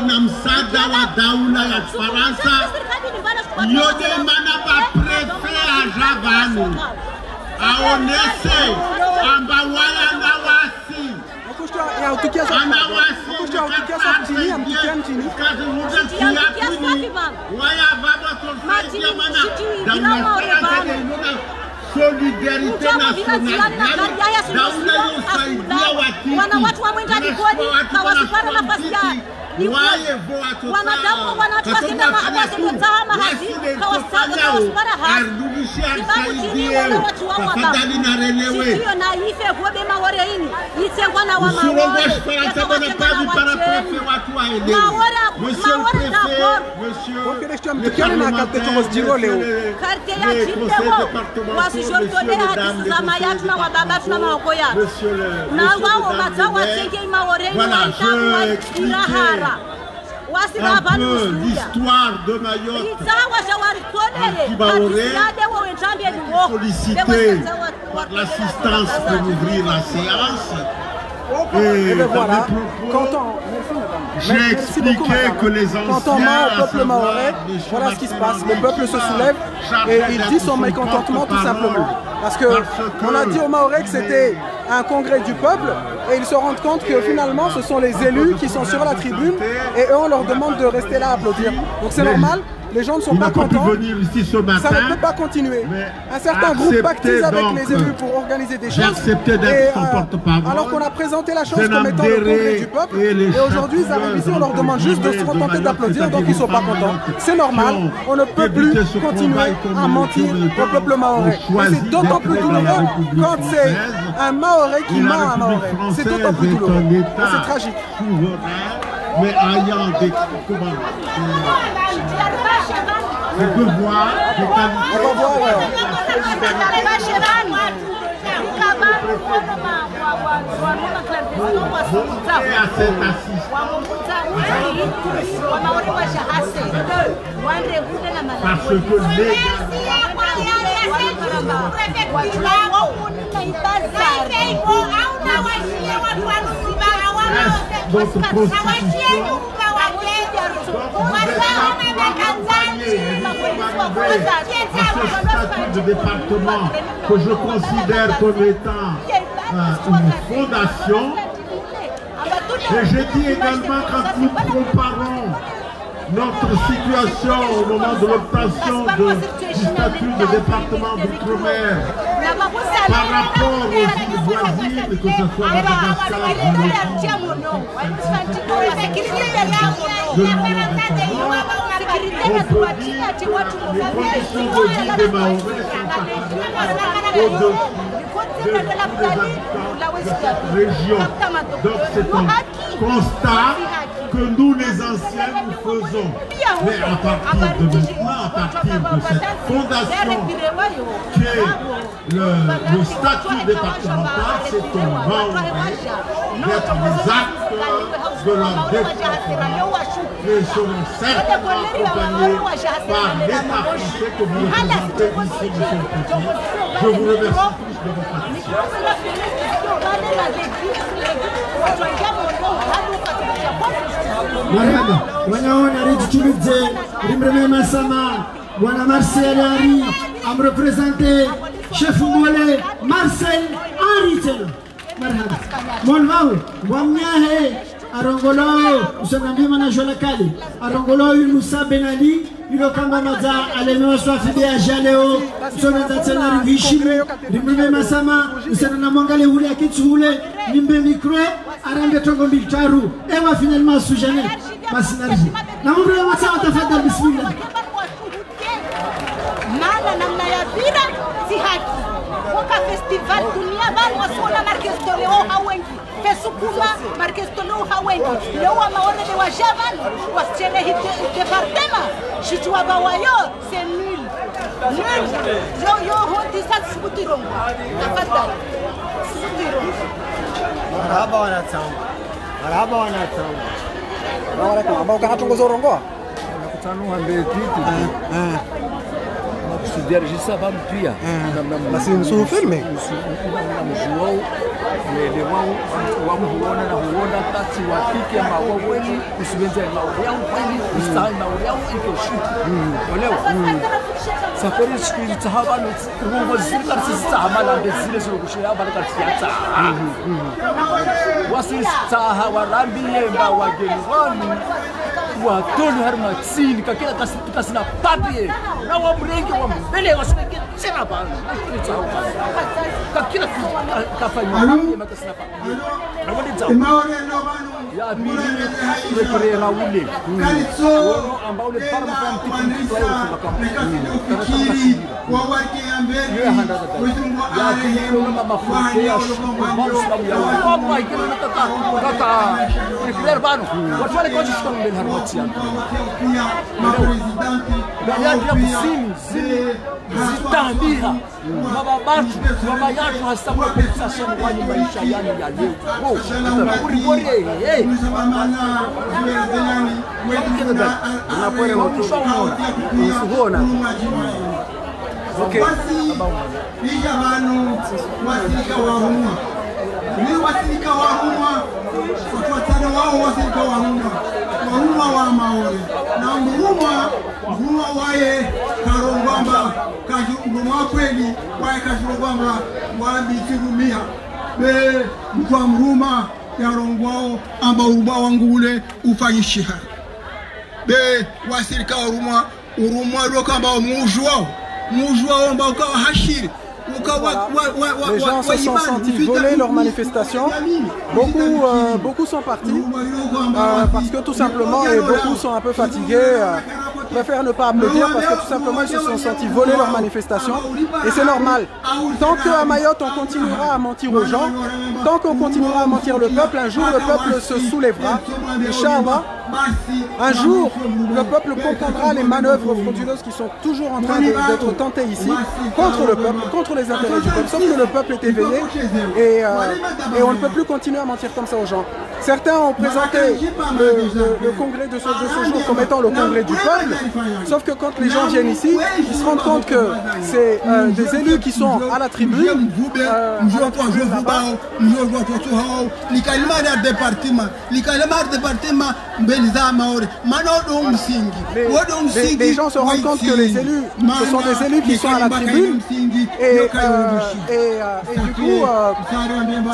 na msaada wa daula ya Faransa yote mana ba prefe ajavani aonese amba wala na wasi solidarité nationale wana watu wa mwenda likoni kawasipara nafasi ya wanadamu wanatuwasina wasipotama mahasi kawasipara hasi kibabu chini wana watu wa wababa sikiyo na ife huobe maworeini ite wana wa mawore yaka wakena na wachenu mawore d'abord karte ya jimbewo wasishotole hadisi za mayatu na wababa tuna maoko yatu na wao matawa tenge maworeini waitamu wa irahara l'histoire de Mayotte sollicité par l'assistance pour ouvrir la séance. Et voilà, j'ai expliqué que les anciens, contentement au peuple mahorais, voilà ce qui se passe. Le peuple se soulève et il dit son mécontentement tout simplement. Parce qu'on a dit aux Mahorais que c'était un congrès du peuple et ils se rendent compte que finalement ce sont les élus qui sont sur la tribune et eux on leur demande de rester là à applaudir. Donc c'est normal. Les gens ne sont pas contents, ça ne peut pas continuer. Un certain groupe pactise avec les élus pour organiser des choses. Alors qu'on a présenté la chose comme étant le congrès du peuple, et aujourd'hui ils arrivent ici, on leur demande juste de se contenter d'applaudir, donc ils ne sont pas contents. C'est normal, on ne peut plus continuer à mentir au peuple mahorais. Et c'est d'autant plus douloureux quand c'est un mahorais qui ment à un mahorais. C'est d'autant plus douloureux. Et c'est tragique. Mais ayant des je peux voir parce que votre constitution de département que je considère comme étant une fondation. Et je dis également quand nous comparons notre situation au moment de l'obtention du statut de département d'outre-mer par rapport aux îles voisines, que ce soit Madagascar ou les conditions de vie des Mahorais sont au-dessus de tous les habitants de cette région. Donc c'est un constat que nous les anciens nous faisons. Mais à partir de maintenant, à partir de cette fondation qui est le statut départemental, c'est au Mahorais d'être les acteurs de leur développement et seront certainement accompagnés par l'État français que vous représentez ici, monsieur le Président. Je vous remercie tous de votre attention. Marhaba, wanaona Rijitulidze, Rimreme Masama, Wana Marcel Henry, am représenté chef Mole, Marcel Henry. Marhaba. Molvau, Wamnyahe, Arongolo, Usanambi Manajola Kali, Arongolo, Musa Benali, Ilokamba Maza, Aleno Swafide Ajaleo, Sonatatsela Vishime, Rimreme Masama, Usanamangale Hule Kitsule, Nimbe Micro, Arande Tongo Miltaru, Ewa finalement Soujane, Massinarji. Nambre Massa Tafadal Bismillah. Mana namna ya bila si haki. Waka festival dunia bali wasona markestoleo hawengi. Fesukuma markestoleo hawengi. Leo maone de wajavan wasichele departement. Shitwa bawayo c'est nul. Nul. Yo hodi sa sibutirongo. Tafadhali. Sibutirongo. Marhaba wanatamba. Marhaba wanatamu. Salamu alaikum. Ambao ukahatongoza urongoa? Nakutano ambie kitu. Nakusudia rejisa bamu pia. Basi nsuhu filme. Mjuao mwele wao huona na huona kati wapike ama waweni usiwenze mauri yao kweli ustawi mauri yao iko shuti. Olewa. Safari siku tahaba no uongo zika sisi tahamala ndezile zo kushia bana katiata. Wasisi taha warambie mba wageni wanu watoni harma tsini kakila kasina papie na wamrenge wa mbele wasineke tena bana kakila kafanya papie makasina papie na wadi zao ya bili rekurera ule ambao ule parma kwa mtikitu wao ya bili na mafuta ya maslamu ya mama ikelo kaka rekurera bano watu wale kwa shikana mbele harma Galiani ya kusini zitambia mababatu mama yatu hasa kwa sasa mwani maisha yani ya leo kuribori Unapole moto usiona. Okay. Ija banu wasika wa rumwa. Ni wasika wa rumwa. Watu wao wasika wa rumwa. Rumwa wa maore. Na rumwa wae karongwamba kajumwa kweli wae kajumwa wabitirumia. Be mkwa mruma ya rongwao amba urumwa wangu ule ufanyishiha. Be wasirika urumwa roka amba mujwa amba ukawa hashiri. Les gens se sont sentis voler leur manifestation. Beaucoup sont partis parce que tout simplement, et beaucoup sont un peu fatigués, préfèrent ne pas applaudir parce que tout simplement ils se sont sentis voler leur manifestation. Et c'est normal. Tant qu'à Mayotte on continuera à mentir aux gens, tant qu'on continuera à mentir le peuple, un jour le peuple se soulèvera. Inch'Allah, un jour le peuple comprendra les manœuvres frauduleuses qui sont toujours en train d'être tentées ici contre le peuple, contre les intérêts du peuple. Sauf que le peuple est éveillé et on ne peut plus continuer à mentir comme ça aux gens. Certains ont présenté le congrès de ce jour comme étant le congrès du peuple, sauf que quand les gens viennent ici, ils se rendent compte que c'est des élus qui sont à la tribune. Les gens se rendent compte que les élus, ce sont des élus qui sont à la tribune et du coup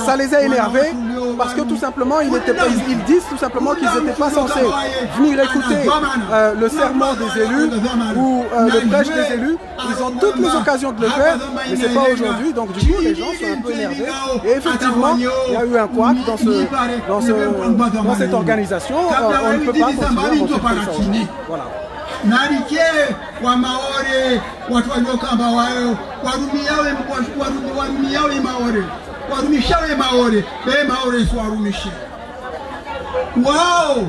ça les a énervés parce que tout simplement ils disent tout simplement qu'ils n'étaient pas censés venir écouter le serment des élus ou le prêche des élus. Ils ont toutes les occasions de le faire, mais c'est pas aujourd'hui. Donc du coup les gens sont un peu énervés et effectivement il y a eu un couac dans cette organisation. On ne peut pas continuer à mentir comme ça aujourd'hui. Voilà. Narike wa maore watu waliokamba wao warumiawe maore warumishawe maore be maore sio warumishi wao